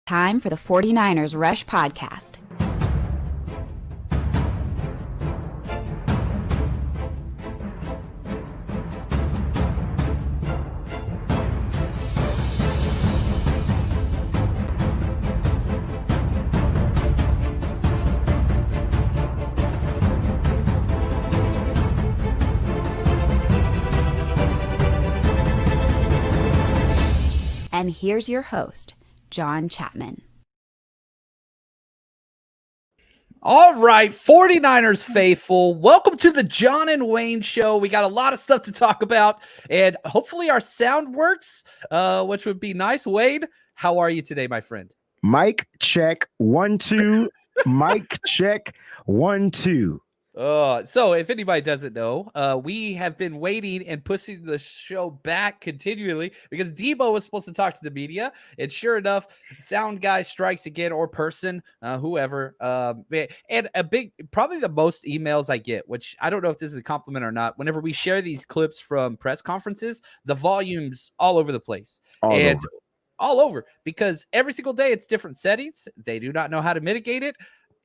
Time for the 49ers Rush Podcast. And here's your host, John Chapman. All right, 49ers faithful, welcome to the John and Wayne show. We got a lot of stuff to talk about, and hopefully our sound works, which would be nice. Wade, how are you today, my friend? Mic check 1 2. Mic check 1 2. So if anybody doesn't know, we have been waiting and pushing the show back continually because Deebo was supposed to talk to the media, and sure enough, sound guy strikes again, or person, whoever. And probably the most emails I get, which I don't know if this is a compliment or not, whenever we share these clips from press conferences, the volume's all over the place. All over, because every single day it's different settings. They do not know how to mitigate it.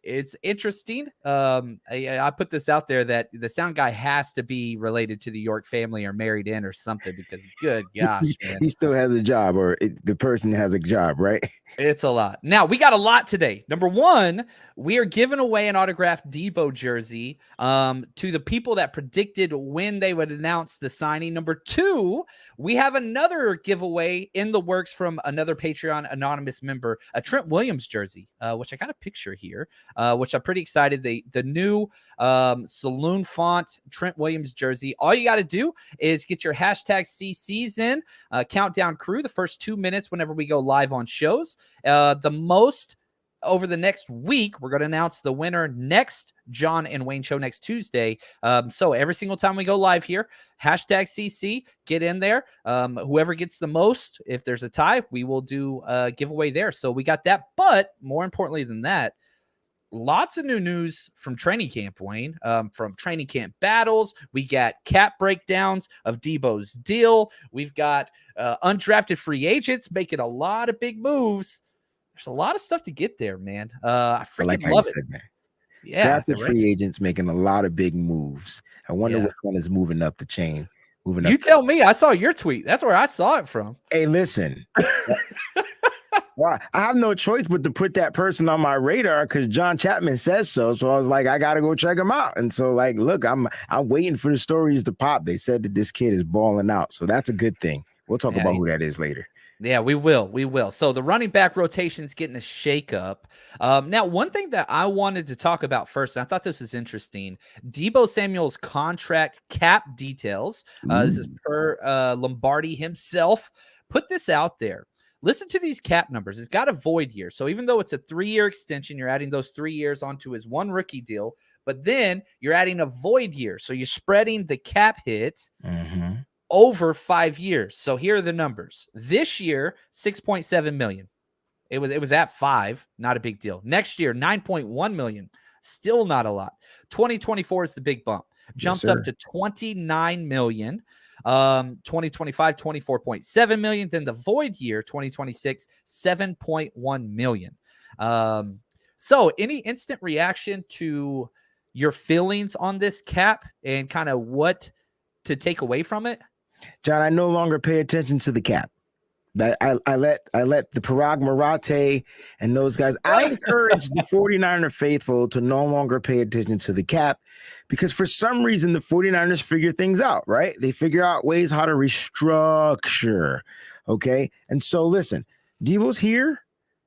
It's interesting. I put this out there that the sound guy has to be related to the York family or married in or something, because good gosh, man. He still has a job, or the person has a job, right? It's a lot. Now, we got a lot today. Number one, we are giving away an autographed Deebo jersey to the people that predicted when they would announce the signing. Number two, we have another giveaway in the works from another Patreon anonymous member, a Trent Williams jersey, which I got a picture here, which I'm pretty excited. The new saloon font Trent Williams jersey. All you got to do is get your hashtag CCs in, countdown crew, the first 2 minutes whenever we go live on shows. The most over the next week, we're going to announce the winner next John and Wayne show next Tuesday. So every single time we go live here, hashtag CC, get in there. Whoever gets the most, if there's a tie, we will do a giveaway there. So we got that. But more importantly than that, lots of new news from training camp, Wayne, from training camp battles. We got cap breakdowns of Deebo's deal. We've got undrafted free agents making a lot of big moves. There's a lot of stuff to get there, man. I freaking love it. Yeah, drafted free agents making a lot of big moves. I wonder which one is moving up the chain. You tell me. I saw your tweet. That's where I saw it from. Hey, listen. Well, I have no choice but to put that person on my radar because John Chapman says so. So I was like, I gotta go check him out. And so, like, look, I'm waiting for the stories to pop. They said that this kid is balling out, so that's a good thing. We'll talk about who that is later. Yeah, we will. We will. So the running back rotation is getting a shakeup. Now, one thing that I wanted to talk about first, and I thought this was interesting, Deebo Samuel's contract cap details. This is per Lombardi himself. Put this out there. Listen to these cap numbers. It's got a void year. So even though it's a 3-year extension, you're adding those 3 years onto his one rookie deal, but then you're adding a void year. So you're spreading the cap hit over 5 years. So here are the numbers. This year, $6.7 million. It was at 5, not a big deal. Next year, $9.1 million. Still not a lot. 2024 is the big bump. Jumps up to $29 million. 2025, $24.7 million. Then the void year, 2026, $7.1 million. So any instant reaction to your feelings on this cap and kind of what to take away from it? John, I no longer pay attention to the cap. I let the Parag Marate and those guys. I encourage the 49er faithful to no longer pay attention to the cap because for some reason the 49ers figure things out, right? They figure out ways how to restructure. Okay. And so listen, Deebo's here.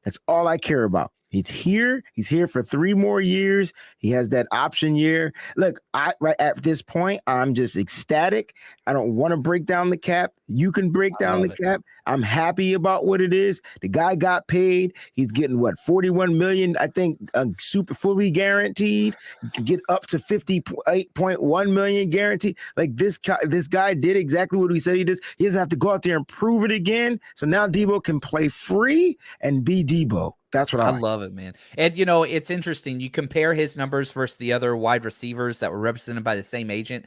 That's all I care about. He's here. He's here for 3 more years. He has that option year. Look, right at this point, I'm just ecstatic. I don't want to break down the cap. You can break down the cap. I'm happy about what it is. The guy got paid. He's getting what, $41 million, I think, super fully guaranteed. You can get up to $58.1 million guaranteed. Like this guy did exactly what he said he does. He doesn't have to go out there and prove it again. So now Deebo can play free and be Deebo. That's what I I like. love it, man. And, you know, it's interesting. You compare his numbers versus the other wide receivers that were represented by the same agent.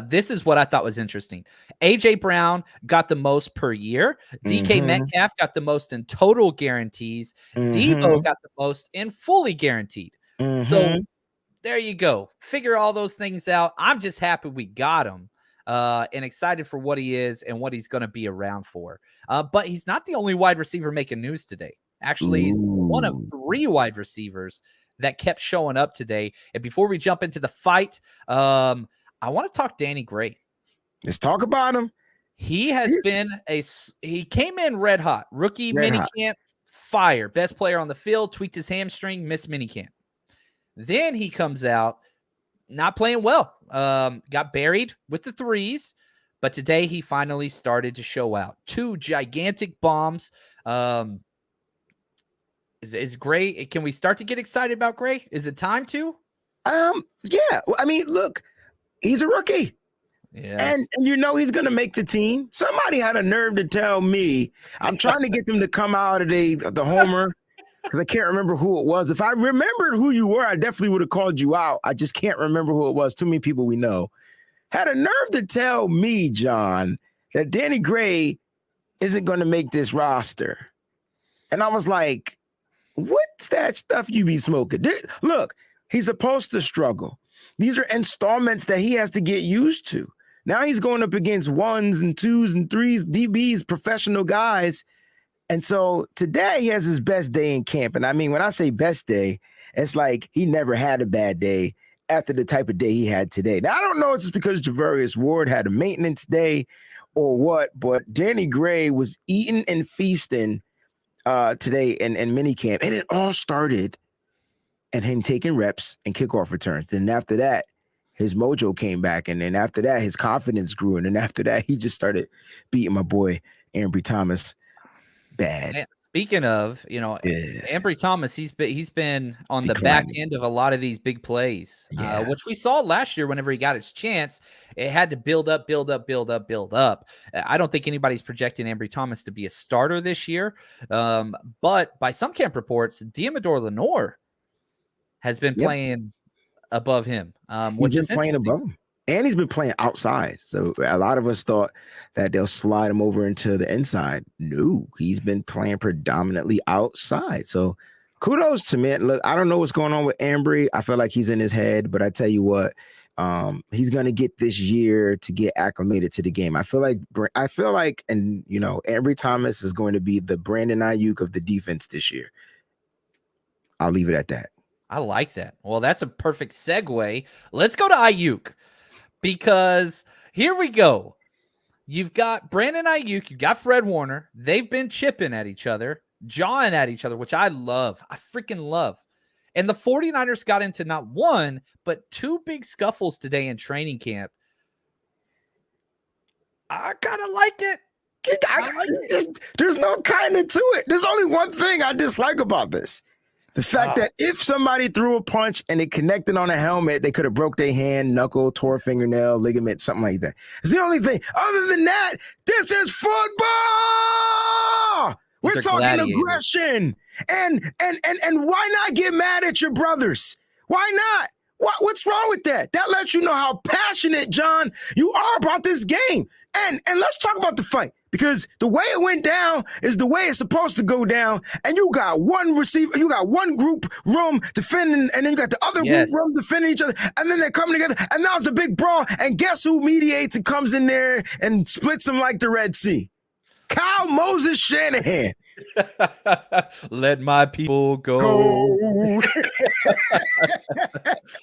This is what I thought was interesting. A.J. Brown got the most per year. DK Mm-hmm. Metcalf got the most in total guarantees. Deebo Mm-hmm. got the most in fully guaranteed. So Mm-hmm. there you go. Figure all those things out. I'm just happy we got him and excited for what he is and what he's going to be around for. But he's not the only wide receiver making news today. Actually, he's one of Ooh. 3 wide receivers that kept showing up today. And before we jump into the fight, I want to talk Danny Gray. Let's talk about him. He has been he came in red hot. Rookie Red hot. minicamp, fire. Best player on the field, tweaked his hamstring, missed minicamp. Then he comes out not playing well. Got buried with the threes, but today he finally started to show out. 2 gigantic bombs. Is Gray? Can we start to get excited about Gray? Is it time to? Yeah. Well, I mean, look, he's a rookie. Yeah. And you know he's gonna make the team. Somebody had a nerve to tell me. I'm trying to get them to come out of the homer because I can't remember who it was. If I remembered who you were, I definitely would have called you out. I just can't remember who it was. Too many people we know had a nerve to tell me, John, that Danny Gray isn't going to make this roster. And I was like, what's that stuff you be smoking? Look, he's supposed to struggle. These are installments that he has to get used to. Now he's going up against 1s and 2s and 3s, DBs, professional guys. And so today he has his best day in camp. And I mean, when I say best day, it's like he never had a bad day after the type of day he had today. Now, I don't know if it's because Javarius Ward had a maintenance day or what, but Danny Gray was eating and feasting today in minicamp. And it all started and him taking reps and kickoff returns. And after that, his mojo came back. And then after that, his confidence grew. And then after that, he just started beating my boy, Ambry Thomas, bad. Man, speaking of, you know, Ambry Thomas, he's been on the back end of a lot of these big plays, which we saw last year whenever he got his chance. It had to build up. I don't think anybody's projecting Ambry Thomas to be a starter this year. But by some camp reports, Diamador Lenore has been playing above him, which is playing above him. And he's been playing outside. So a lot of us thought that they'll slide him over into the inside. No, he's been playing predominantly outside. So kudos to me. Look, I don't know what's going on with Ambry. I feel like he's in his head, but I tell you what, he's going to get this year to get acclimated to the game. I feel like, and you know, Ambry Thomas is going to be the Brandon Ayuk of the defense this year. I'll leave it at that. I like that. Well, that's a perfect segue. Let's go to Ayuk. Because here we go. You've got Brandon Ayuk. You've got Fred Warner. They've been chipping at each other, jawing at each other, which I love. I freaking love. And the 49ers got into not 1, but 2 big scuffles today in training camp. I kind of like it. There's no kind of to it. There's only one thing I dislike about this. The fact that if somebody threw a punch and it connected on a helmet, they could have broke their hand, knuckle, tore fingernail, ligament, something like that. It's the only thing. Other than that, this is football. We're talking aggression. And why not get mad at your brothers? Why not? What's wrong with that? That lets you know how passionate, John, you are about this game. And let's talk about the fight. Because the way it went down is the way it's supposed to go down. And you got one receiver, you got one group room defending, and then you got the other group room defending each other. And then they're coming together. And now it's a big brawl. And guess who mediates and comes in there and splits them like the Red Sea? Kyle Moses Shanahan. Let my people go.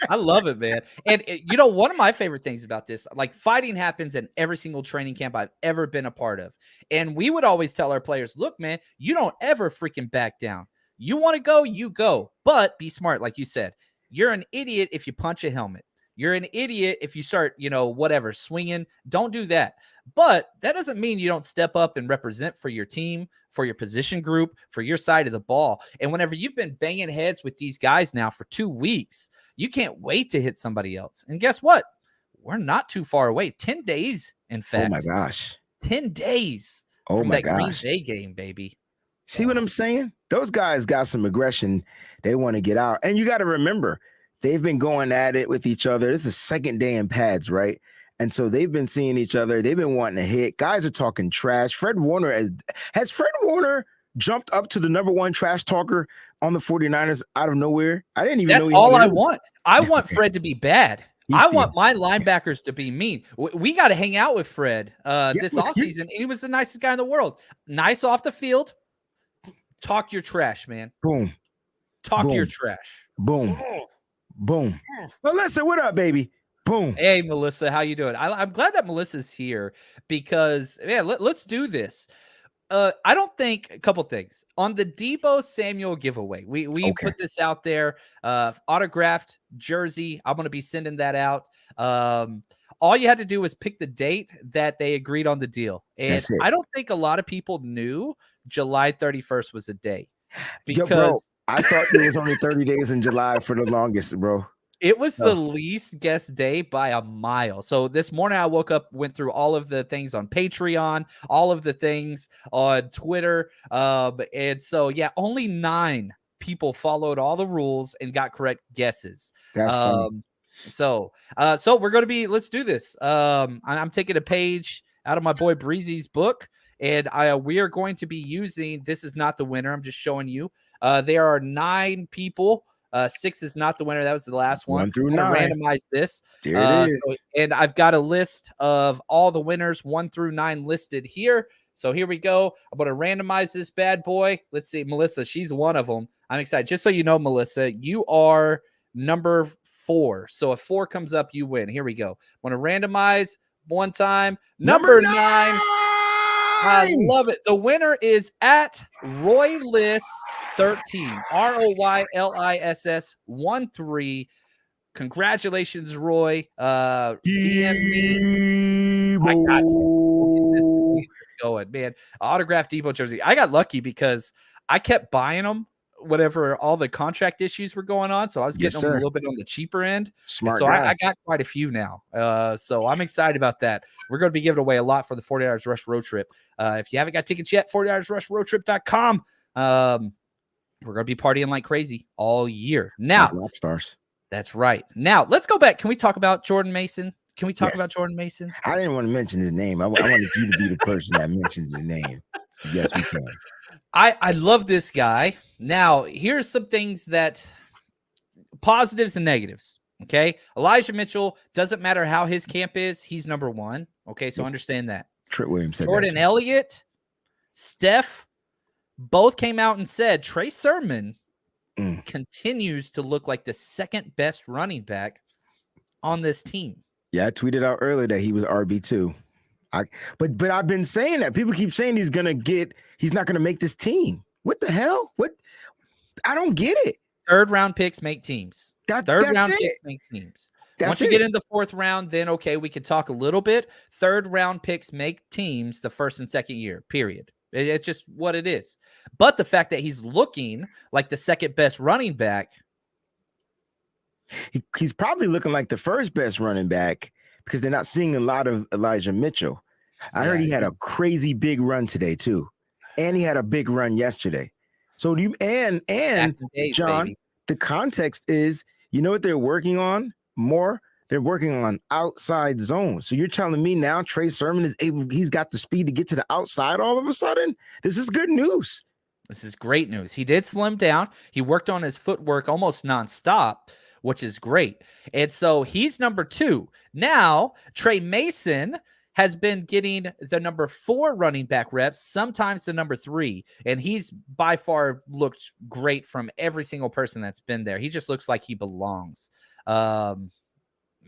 I love it, man. And you know, one of my favorite things about this, like fighting happens in every single training camp I've ever been a part of. And we would always tell our players, look, man, you don't ever freaking back down. You want to go, you go, but be smart. Like you said, you're an idiot if you punch a helmet. You're an idiot if you start, you know, whatever, swinging. Don't do that. But that doesn't mean you don't step up and represent for your team, for your position group, for your side of the ball. And whenever you've been banging heads with these guys now for 2 weeks, you can't wait to hit somebody else. And guess what? We're not too far away. 10 days, in fact. Oh, my gosh. 10 days from that Green Bay game, baby. See what I'm saying? Those guys got some aggression. They want to get out. And you got to remember, they've been going at it with each other. This is the second day in pads, right? And so they've been seeing each other. They've been wanting to hit. Guys are talking trash. Fred Warner has Fred Warner jumped up to the number one trash talker on the 49ers out of nowhere? I didn't even know. That's all I want. I want Fred to be bad. I want my linebackers to be mean. We got to hang out with Fred this offseason. He was the nicest guy in the world. Nice off the field. Talk your trash, man. Boom. Talk your trash. Boom. Boom. Melissa, what up, baby? Boom. Hey, Melissa, how you doing? I'm glad that Melissa's here because, man, let's do this. I don't think a couple things on the Deebo Samuel giveaway. We put this out there, autographed jersey. I'm going to be sending that out. All you had to do was pick the date that they agreed on the deal. And I don't think a lot of people knew July 31st was a day because bro, I thought it was only 30 days in July for the longest, bro. It was the least guessed day by a mile. So this morning I woke up, went through all of the things on Patreon, all of the things on Twitter. And so, yeah, only 9 people followed all the rules and got correct guesses. That's funny. So we're going to be, let's do this. I'm taking a page out of my boy Breezy's book, and we are going to be using, this is not the winner. I'm just showing you. There are 9 people. 6 is not the winner. That was the last one. 1 through 9. Randomize this. There it is. And I've got a list of all the winners, 1 through 9 listed here. So here we go. I'm going to randomize this bad boy. Let's see. Melissa, she's one of them. I'm excited. Just so you know, Melissa, you are number 4. So if 4 comes up, you win. Here we go. I want to randomize one time. Number 9. I love it. The winner is at Royliss 13. ROYLISS 13. Congratulations, Roy. DM me. I got you. Going, man. Autographed Deebo jersey. I got lucky because I kept buying them whenever all the contract issues were going on. So I was getting them a little bit on the cheaper end. Smart. So I got quite a few now. So I'm excited about that. We're going to be giving away a lot for the 49ers Rush Road Trip. If you haven't got tickets yet, 49ersRushRoadTrip.com. We're going to be partying like crazy all year. Now, rock stars. That's right. Now, let's go back. Can we talk about Jordan Mason? Can we talk about Jordan Mason? I didn't want to mention his name. I wanted you to be the person that mentions his name. So yes, we can. I love this guy. Now, here's some things that positives and negatives. Okay. Elijah Mitchell, doesn't matter how his camp is, he's number 1. Okay. So understand that. Trent Williams said Jordan Elliott, Steph, both came out and said Trey Sermon continues to look like the second best running back on this team. Yeah, I tweeted out earlier that he was RB2. But I've been saying that. People keep saying he's not gonna make this team. What the hell? What? I don't get it. 3rd round picks make teams. That's it. Picks make teams. Once you get in the 4th round, then okay, we can talk a little bit. 3rd round picks make teams the 1st and 2nd year, period. It's just what it is. But the fact that he's looking like the second best running back. He's probably looking like the first best running back because they're not seeing a lot of Elijah Mitchell. I heard he had a crazy big run today too. And he had a big run yesterday. So do you and John, baby. The context is, you know what they're working on more? They're working on outside zone. So you're telling me now Trey Sermon he's got the speed to get to the outside all of a sudden? This is good news. This is great news. He did slim down. He worked on his footwork almost nonstop, which is great. And so he's number 2. Now, Trey Mason has been getting the number 4 running back reps, sometimes the number 3. And he's by far looked great from every single person that's been there. He just looks like he belongs.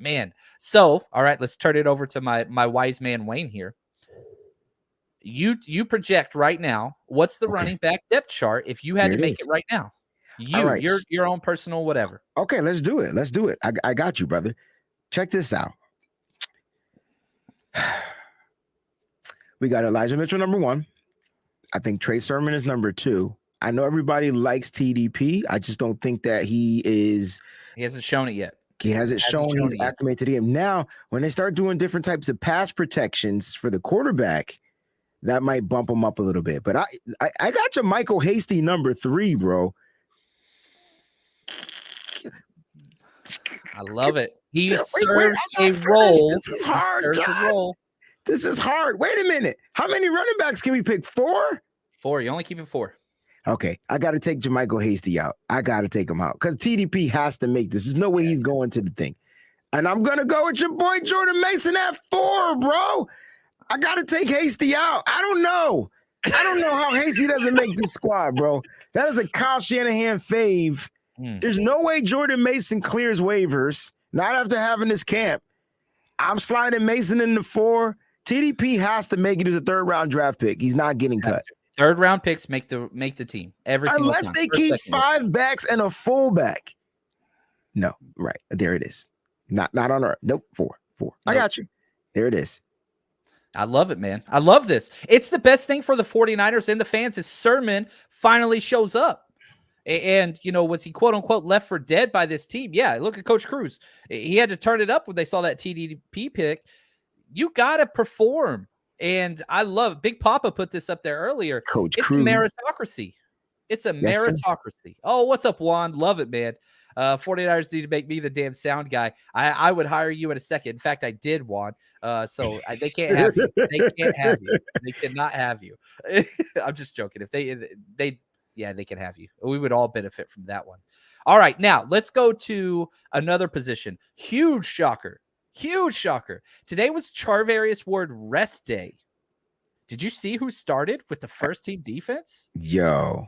Man. So, all right, let's turn it over to my wise man, Wayne here. You project right now. What's the running back depth chart if you had to make it right now? Your own personal whatever. Okay, let's do it. I got you, brother. Check this out. We got Elijah Mitchell number 1. I think Trey Sermon is number 2. I know everybody likes TDP. I just don't think that he hasn't shown it yet. He hasn't shown he's acclimated to him. Now, when they start doing different types of pass protections for the quarterback, that might bump him up a little bit. But I got your Michael Hasty number 3, bro. I love it. He Wait, serves I'm a not finished. role. This is hard, He serves a God. role. This is hard. Wait a minute. How many running backs can we pick? 4? 4. You only keep it 4. Okay, I got to take Jermichael Hasty out. I got to take him out because TDP has to make this. There's no way he's going to the thing. And I'm going to go with your boy Jordan Mason at 4, bro. I got to take Hasty out. I don't know how Hasty doesn't make this squad, bro. That is a Kyle Shanahan fave. There's no way Jordan Mason clears waivers, not after having this camp. I'm sliding Mason in the 4. TDP has to make it as a 3rd-round draft pick. He's not getting cut. 3rd-round picks make the team every single time. Unless they keep 5 backs and a fullback. No, right. There it is. Not on our. Nope, 4. Nope. I got you. There it is. I love it, man. I love this. It's the best thing for the 49ers and the fans if Sermon finally shows up. And, was he quote unquote left for dead by this team? Yeah. Look at Coach Cruz. He had to turn it up when they saw that TDP pick. You got to perform. And I love Big Papa put this up there earlier. Coach It's Cruz. a meritocracy. It's a meritocracy. Oh, what's up, Juan? Love it, man. 49ers need to make me the damn sound guy. I would hire you in a second. In fact, I did, Juan. So they can't have you. They can't have you. They cannot have you. I'm just joking. If they can have you. We would all benefit from that one. All right, now let's go to another position. Huge shocker. Today was Charvarius Ward rest day. Did you see who started with the first team defense? Yo,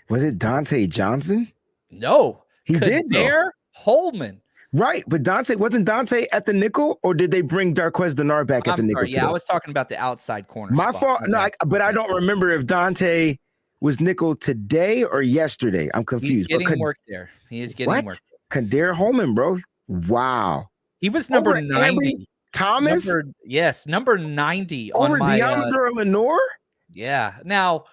was it Dante Johnson? No. He did, though. Holman. Right, but wasn't Dante at the nickel, or did they bring Darquez Denard back at the nickel? Yeah, I was talking about the outside corner. My fault. No, but I don't remember if Dante was nickel today or yesterday. I'm confused. He's getting work there. He is getting work. Kader Holman, bro. Wow. He was number 90. Thomas? Number 90 over on my Deommodore Lenoir? Yeah. Now,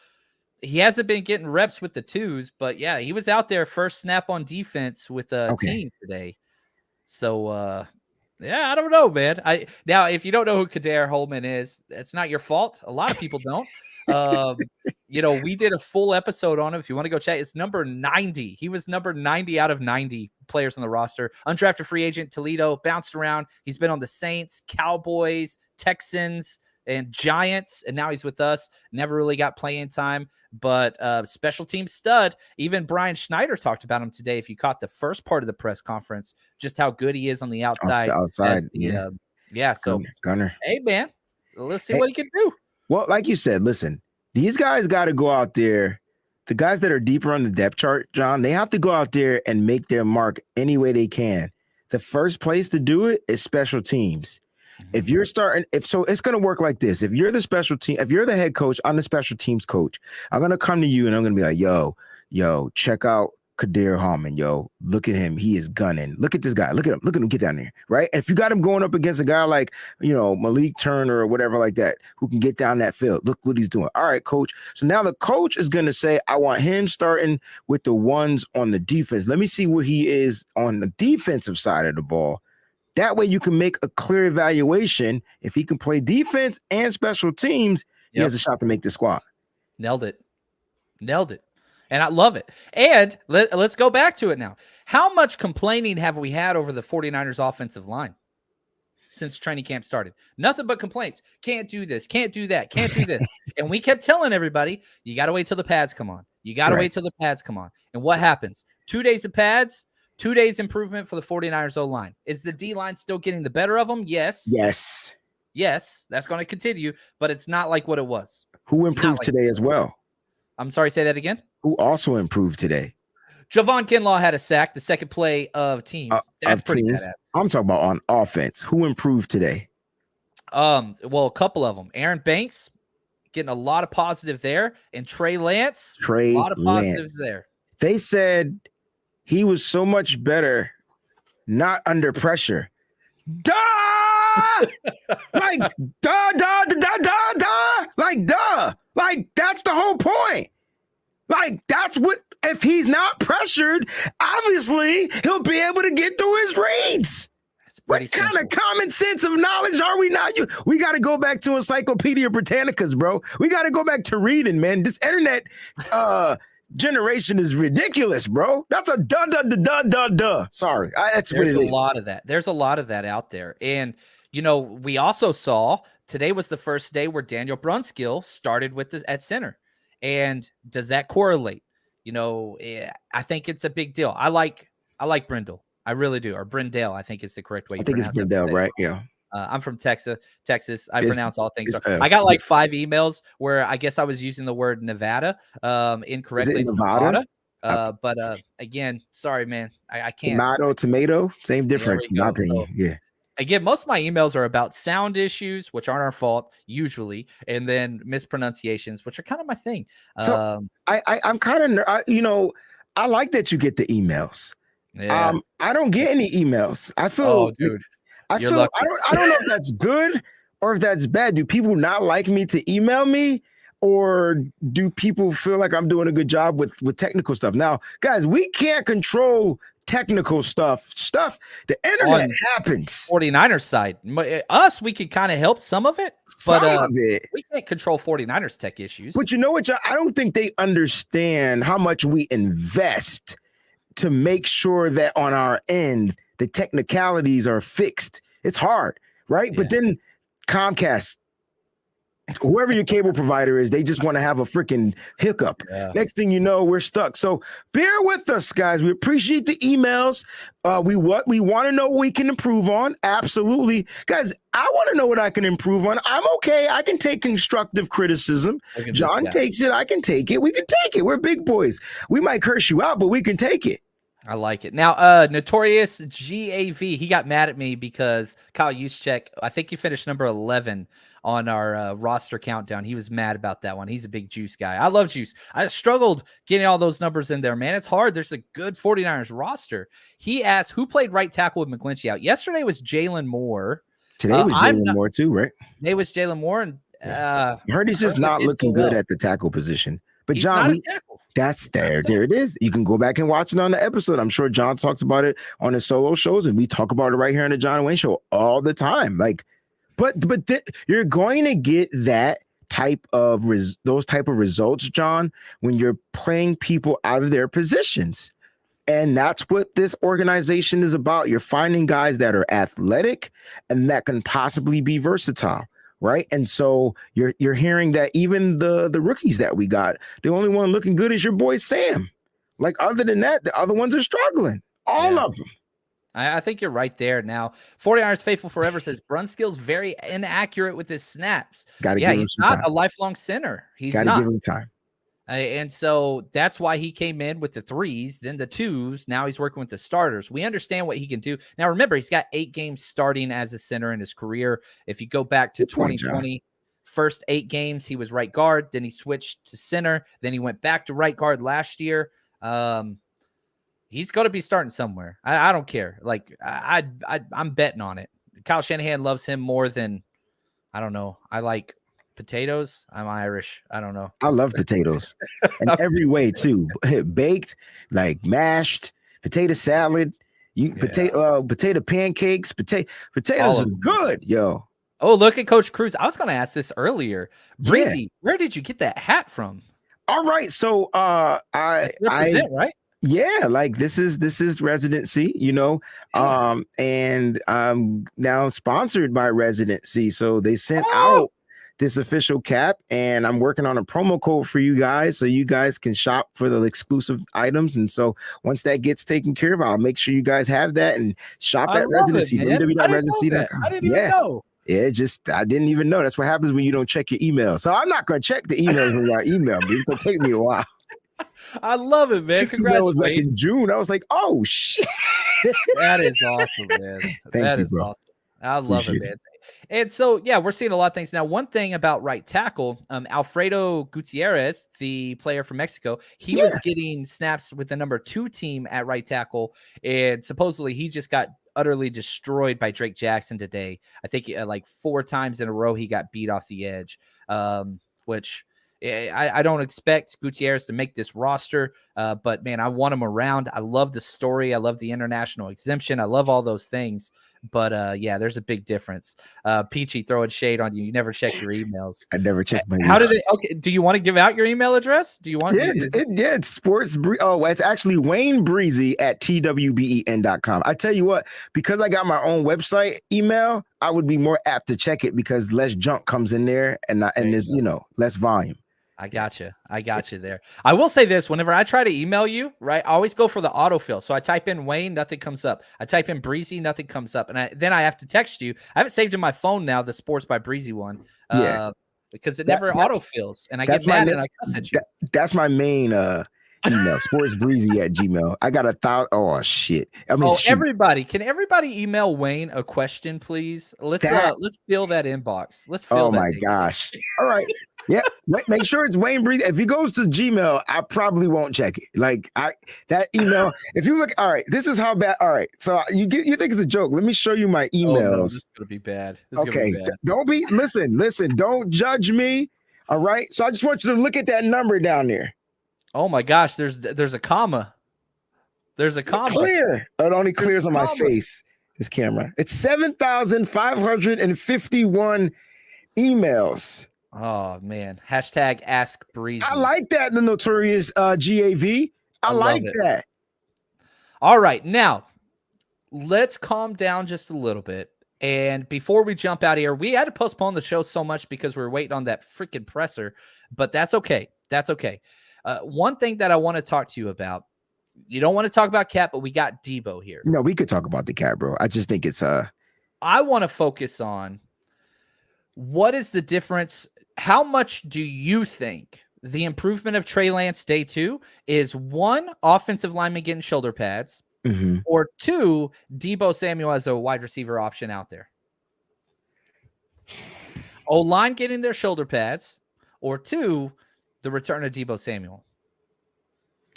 he hasn't been getting reps with the 2s, but yeah, he was out there first snap on defense with the team today. So, I don't know, man. Now, if you don't know who Kader Holman is, it's not your fault. A lot of people don't. We did a full episode on him. If you want to go check, it's number 90. He was number 90 out of 90 players on the roster. Undrafted free agent, Toledo, bounced around. He's been on the Saints, Cowboys, Texans, and Giants, and now he's with us. Never really got playing time, but special team stud. Even Brian Schneider talked about him today. If you caught the first part of the press conference, just how good he is on the outside. So Gunner. Hey, man, let's see what he can do. Well, like you said, listen, these guys got to go out there. The guys that are deeper on the depth chart, John, they have to go out there and make their mark any way they can. The first place to do it is special teams. If you're starting, it's going to work like this. If you're the special team, if you're the head coach, I'm the special teams coach. I'm going to come to you and I'm going to be like, yo, check out Kader Holman. Yo, look at him. He is gunning. Look at this guy. Look at him get down there. Right. And if you got him going up against a guy like, Malik Turner or whatever like that, who can get down that field, look what he's doing. All right, coach. So now the coach is going to say, I want him starting with the ones on the defense. Let me see what he is on the defensive side of the ball. That way you can make a clear evaluation. If he can play defense and special teams, he has a shot to make the squad. Nailed it. And I love it. And let's go back to it now. How much complaining have we had over the 49ers offensive line since training camp started? Nothing but complaints. Can't do this. Can't do that. Can't do this. And we kept telling everybody, you got to wait till the pads come on. And what happens? 2 days of pads, 2 days improvement for the 49ers O-line. Is the D-line still getting the better of them? Yes. Yes, that's going to continue, but it's not like what it was. Who improved today as well? I'm sorry, say that again? Who also improved today? Javon Kinlaw had a sack, the second play of team. That's pretty badass. I'm talking about on offense. Who improved today? Well, a couple of them. Aaron Banks getting a lot of positive there, and Trey Lance, a lot of positives there. They said he was so much better not under pressure. Duh! Like, duh. Like, that's the whole point. Like, that's what, if he's not pressured, obviously he'll be able to get through his reads. It's pretty What kind simple. of common sense of knowledge are we not? We got to go back to Encyclopedia Britannicas, bro. We got to go back to reading, man. This internet generation is ridiculous, bro. That's a duh. Sorry, that's what There's it a is. lot of that. There's a lot of that out there. And, we also saw today was the first day where Daniel Brunskill started at center. And does that correlate? I think it's a big deal. I like Brindle. I really do. Or Brindale, I think is the correct way you I think it's pronounce it. Brindle, right? Yeah. I'm from Texas. I pronounce all things. it's, I got like 5 emails where I guess I was using the word Nevada incorrectly. Is it It's Nevada? But again, sorry, man. I can't. Tomato, same difference, in my opinion. Yeah. Again, most of my emails are about sound issues, which aren't our fault usually, and then mispronunciations, which are kind of my thing. So I'm kind of, I like that you get the emails. Yeah. I don't get any emails. I feel, Oh, dude, I you're feel, lucky. I don't know if that's good or if that's bad. Do people not like me to email me, or do people feel like I'm doing a good job with technical stuff? Now, guys, we can't control technical stuff. The internet happens. 49ers side, us, we could kind of help some of it, but Some of it. we can't control 49ers tech issues. But you know what? I don't think they understand how much we invest to make sure that on our end, the technicalities are fixed. It's hard, right? Yeah. But then Comcast, whoever your cable provider is, they just want to have a freaking hiccup. Yeah. Next thing you know, we're stuck. So bear with us, guys. We appreciate the emails. We want to know what we can improve on. Absolutely. Guys, I want to know what I can improve on. I'm okay. I can take constructive criticism. John takes it. I can take it. We can take it. We're big boys. We might curse you out, but we can take it. I like it. Now, Notorious GAV, he got mad at me because Kyle Juszczyk, I think he finished number 11 on our roster countdown. He was mad about that one. He's a big Juice guy. I love Juice. I struggled getting all those numbers in there, man. It's hard. There's a good 49ers roster. He asked, who played right tackle with McGlinchey out? Yesterday was Jalen Moore. Today was Jalen Moore too, right? Today was Jalen Moore. And I heard he's just not looking good at the tackle position. But he's John, that's there it is. You can go back and watch it on the episode. I'm sure John talks about it on his solo shows, and we talk about it right here on the John Wayne Show all the time. You're going to get that type of those type of results, John, when you're playing people out of their positions. And that's what this organization is about. You're finding guys that are athletic and that can possibly be versatile. Right. And so you're hearing that even the rookies that we got, the only one looking good is your boy Sam. Like, other than that, the other ones are struggling. All of them. I think you're right there. Now, 49ers Faithful Forever says Brunskill's very inaccurate with his snaps. He's not a lifelong center. He's not. Give him time. And so that's why he came in with the 3s, then the 2s. Now he's working with the starters. We understand what he can do. Now, remember, he's got 8 games starting as a center in his career. If you go back to 2020, first 8 games, he was right guard. Then he switched to center. Then he went back to right guard last year. He's got to be starting somewhere. I don't care. Like, I'm betting on it. Kyle Shanahan loves him more than, I don't know. I like potatoes. I'm Irish. I don't know. I love potatoes in every way too. Baked, like mashed, potato salad, potato pancakes, potatoes is good, yo. Oh, look at Coach Cruz. I was going to ask this earlier. Breezy, where did you get that hat from? All right, so I represent, right? Yeah, like this is residency, and I'm now sponsored by Residency, so they sent out this official cap, and I'm working on a promo code for you guys so you guys can shop for the exclusive items. And so once that gets taken care of, I'll make sure you guys have that and shop at Residency. www.residency.com. I didn't even know. Yeah, I didn't even know. That's what happens when you don't check your email. So I'm not going to check the emails when I email me. It's going to take me a while. I love it, man. Congrats. That was like in June. I was like, oh, shit. That is awesome, man. That is awesome. I love it, man. And so, we're seeing a lot of things. Now, one thing about right tackle, Alfredo Gutierrez, the player from Mexico, he was getting snaps with the number 2 team at right tackle. And supposedly he just got utterly destroyed by Drake Jackson today. I think like 4 times in a row he got beat off the edge, which I don't expect Gutierrez to make this roster, but man, I want him around. I love the story. I love the international exemption. I love all those things. But yeah, there's a big difference. Peachy throwing shade on you. You never check your emails. I never check my How emails. did it? Okay, do you want to give out your email address? Do you want? Yeah, it's sports. It's actually Wayne Breezy at twben.com. I tell you what, because I got my own website email, I would be more apt to check it because less junk comes in there and there's less volume. I got you there. I will say this: whenever I try to email you, right, I always go for the autofill. So I type in Wayne, nothing comes up. I type in Breezy, nothing comes up, and then I have to text you. I have it saved in my phone now, the Sports by Breezy one. Because it never autofills, and I get mad and I cuss at you. That's my main email, sportsbreezy@gmail. I got 1,000. Oh shit! I mean, everybody, can everybody email Wayne a question, please? Let's fill that inbox. Let's fill. Oh my gosh! All right. Yeah, make sure it's Wayne Breezy. If he goes to Gmail, I probably won't check it. Like that email. If you look, all right, this is how bad. All right, so you think it's a joke? Let me show you my emails. Oh, no, this is gonna be bad. Okay, don't be. Listen. Don't judge me. All right. So I just want you to look at that number down there. Oh my gosh, there's a comma. There's a comma. Clear. It only clears on my face. This camera. It's 7,551 emails. Oh man. Hashtag Ask Breezy. I like that, the notorious GAV. I like that. All right. Now, let's calm down just a little bit. And before we jump out of here, we had to postpone the show so much because we were waiting on that freaking presser. But that's okay. That's okay. One thing that I want to talk to you about. You don't want to talk about Cat, but we got Deebo here. No, we could talk about the Cat, bro. I just think it's I want to focus on what is the difference. How much do you think the improvement of Trey Lance day 2 is? 1, offensive lineman getting shoulder pads, or 2, Deebo Samuel as a wide receiver option out there? O-line getting their shoulder pads, or 2, the return of Deebo Samuel?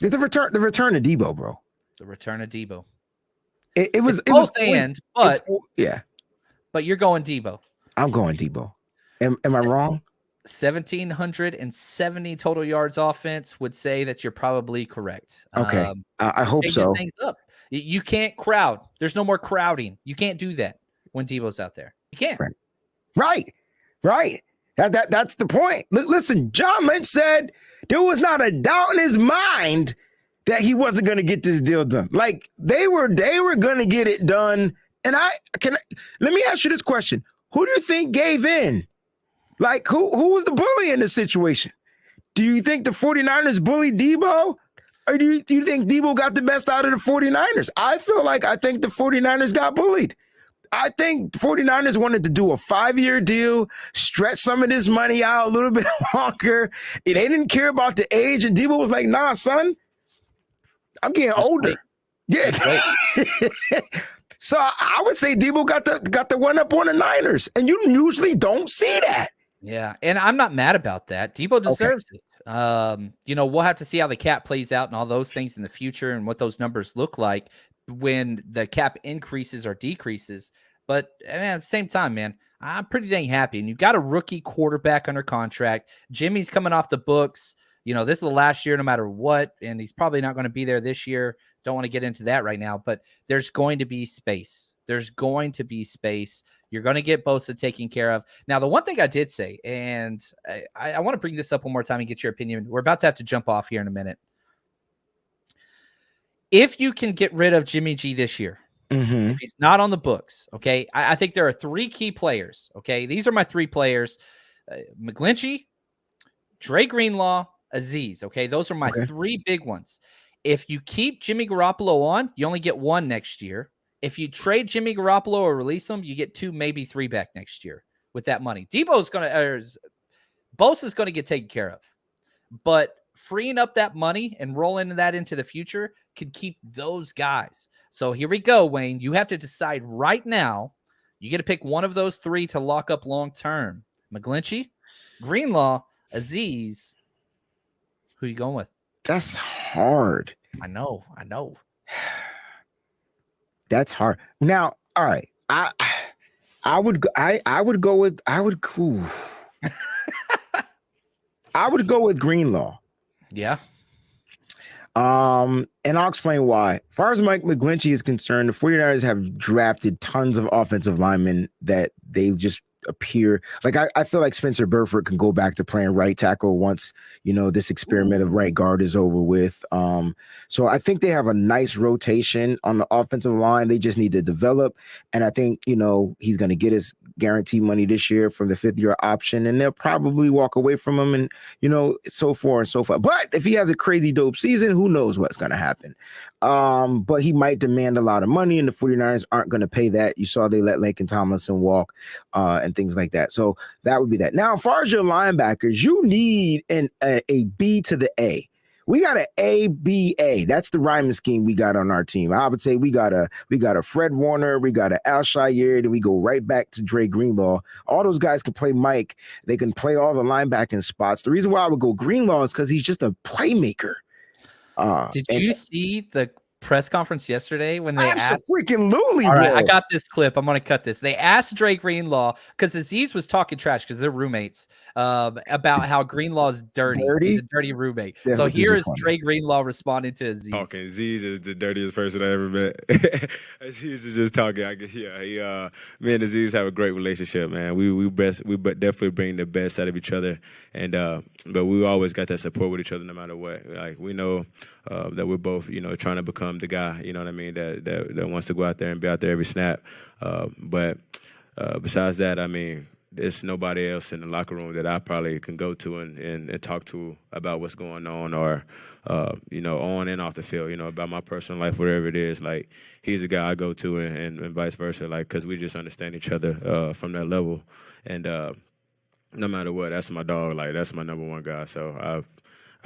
The return of Deebo, bro. The return of Deebo. It was but you're going Deebo. I'm going Deebo. Am I wrong? 1,770 total yards offense would say that you're probably correct. Okay. I hope so. Things up. You can't crowd. There's no more crowding. You can't do that when Deebo's out there. You can't. Right. That's the point. Listen, John Lynch said there was not a doubt in his mind that he wasn't going to get this deal done. Like they were going to get it done. And let me ask you this question. Who do you think gave in? Like, who was the bully in this situation? Do you think the 49ers bullied Deebo? Or do you think Deebo got the best out of the 49ers? I think the 49ers got bullied. I think the 49ers wanted to do a 5-year deal, stretch some of this money out a little bit longer. They didn't care about the age. And Deebo was like, nah, son, I'm getting older. Yeah. So I would say Deebo got the one up on the Niners. And you usually don't see that. Yeah, and I'm not mad about that. Deebo deserves it. We'll have to see how the cap plays out and all those things in the future and what those numbers look like when the cap increases or decreases. But at the same time, man, I'm pretty dang happy. And you've got a rookie quarterback under contract. Jimmy's coming off the books. This is the last year no matter what, and he's probably not going to be there this year. Don't want to get into that right now, but there's going to be space. You're going to get Bosa taken care of. Now, the one thing I did say, and I want to bring this up one more time and get your opinion. We're about to have to jump off here in a minute. If you can get rid of Jimmy G this year, if he's not on the books, okay, I think there are 3 key players, okay? These are my 3 players. McGlinchey, Dre Greenlaw, Azeez, okay? Those are my 3 big ones. If you keep Jimmy Garoppolo on, you only get 1 next year. If you trade Jimmy Garoppolo or release him, you get 2, maybe 3 back next year with that money. Bosa's going to get taken care of. But freeing up that money and rolling that into the future could keep those guys. So here we go, Wayne. You have to decide right now. You get to pick one of those 3 to lock up long term. McGlinchey, Greenlaw, Azeez. Who are you going with? That's hard. I know. That's hard. Now, all right. I would go with Greenlaw. Yeah. And I'll explain why. As far as Mike McGlinchey is concerned, the 49ers have drafted tons of offensive linemen that they just appear like I feel like Spencer Burford can go back to playing right tackle once this experiment of right guard is over with. So I think they have a nice rotation on the offensive line. They just need to develop, and I think he's going to get his guarantee money this year from the 5th-year option, and they'll probably walk away from him, and so forth and so forth. But if he has a crazy dope season, who knows what's going to happen? But he might demand a lot of money, and the 49ers aren't going to pay that. You saw they let Laken Tomlinson walk and things like that. So that would be that. Now, as far as your linebackers, you need a B to the A. We got an ABA. That's the rhyming scheme we got on our team. I would say we got a Fred Warner, we got an Al Shire, then we go right back to Dre Greenlaw. All those guys can play Mike. They can play all the linebacking spots. The reason why I would go Greenlaw is because he's just a playmaker. Did you see the press conference yesterday when they asked? Freaking All right, I got this clip. I'm going to cut this. They asked Dre Greenlaw, because Aziz was talking trash because they're roommates, about how Greenlaw's dirty. He's a dirty roommate. Yeah, so here is Dre Greenlaw responding to Aziz. Talking. Aziz is the dirtiest person I ever met. Aziz is just talking. Me and Aziz have a great relationship, man. We definitely bring the best out of each other, and but we always got that support with each other no matter what. Like, we know that we're both trying to become the guy, you know what I mean, that wants to go out there and be out there every snap. But besides that, I mean, there's nobody else in the locker room that I probably can go to and talk to about what's going on, or on and off the field, about my personal life, whatever it is. Like, he's the guy I go to, and vice versa, like, because we just understand each other from that level. And no matter what, that's my dog. Like, that's my number one guy. So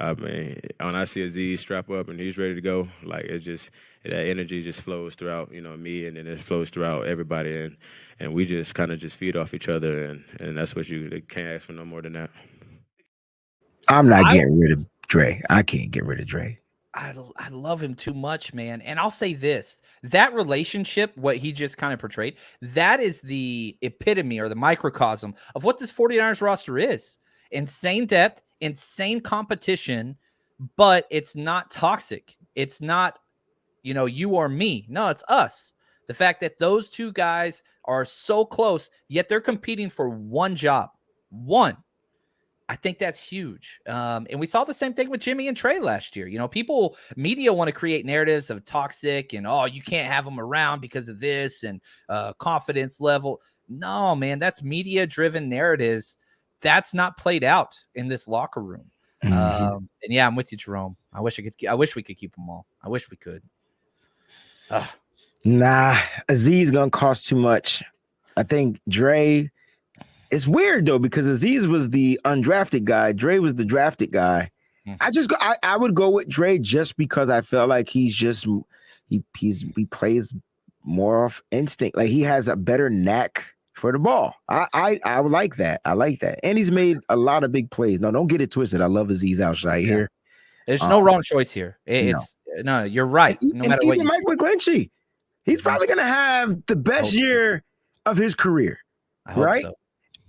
I mean, when I see Aziz strap up and he's ready to go, like, it's just, that energy just flows throughout, me, and then it flows throughout everybody, and we just kind of just feed off each other, and that's what they can't ask for no more than that. I'm not getting rid of Dre. I can't get rid of Dre. I love him too much, man. And I'll say this, that relationship, what he just kind of portrayed, that is the epitome or the microcosm of what this 49ers roster is. Insane depth, insane competition, but it's not toxic. It's not, you or me. No, it's us. The fact that those two guys are so close, yet they're competing for one job. One. I think that's huge. And we saw the same thing with Jimmy and Trey last year. Media want to create narratives of toxic and, you can't have them around because of this, and confidence level. No, man, that's media-driven narratives. That's not played out in this locker room. Mm-hmm. And yeah, I'm with you, Jerome. I wish we could keep them all. I wish we could. Nah, Aziz gonna cost too much. I think Dre. It's weird though, because Aziz was the undrafted guy. Dre was the drafted guy. Mm-hmm. I would go with Dre just because I felt like he plays more off instinct. Like, he has a better knack for the ball. I would like that. I like that. And he's made a lot of big plays. No, don't get it twisted. I love Aziz outside here. There's no wrong choice here. No, you're right. No matter what. Even Mike McGlinchey, he's probably going to have the best year of his career. I hope so.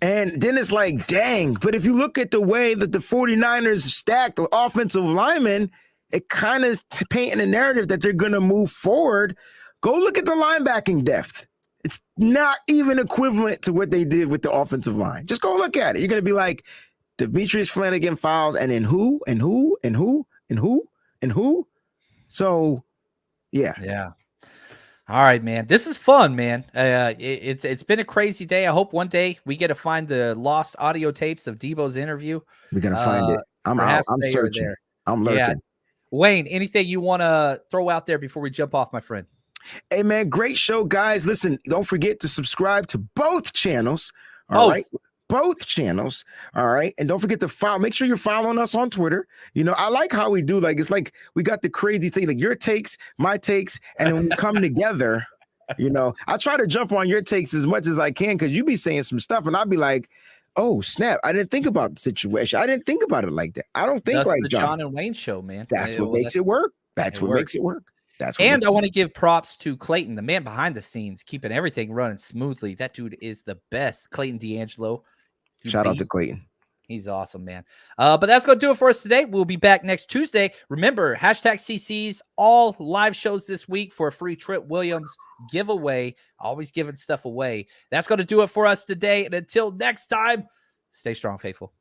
And then it's like, dang. But if you look at the way that the 49ers stacked the offensive linemen, it kind of painting a narrative that they're going to move forward. Go look at the linebacking depth. It's not even equivalent to what they did with the offensive line. Just go look at it. You're going to be like, Demetrius Flanagan fouls, and then who, and who, and who, and who, and who. So, yeah. Yeah. All right, man. This is fun, man. It's been a crazy day. I hope one day we get to find the lost audio tapes of Deebo's interview. We're going to find it. I'm searching. I'm lurking. Yeah. Wayne, anything you want to throw out there before we jump off, my friend? Hey, man, great show, guys. Listen, don't forget to subscribe to both channels. All right. Both channels. All right. And don't forget to follow. Make sure you're following us on Twitter. I like how we do, like, it's like we got the crazy thing, like your takes, my takes, and then when we come together, I try to jump on your takes as much as I can, because you be saying some stuff and I'll be like, oh, snap. I didn't think about the situation. I didn't think about it like that. I don't think that's like the John and Wayne show, man. That's what makes it work. That's what makes it work. And I want to give props to Clayton, the man behind the scenes, keeping everything running smoothly. That dude is the best. Clayton D'Angelo. Shout out to Clayton. He's awesome, man. But that's going to do it for us today. We'll be back next Tuesday. Remember, #CCs, all live shows this week for a free Trent Williams giveaway. Always giving stuff away. That's going to do it for us today. And until next time, stay strong, faithful.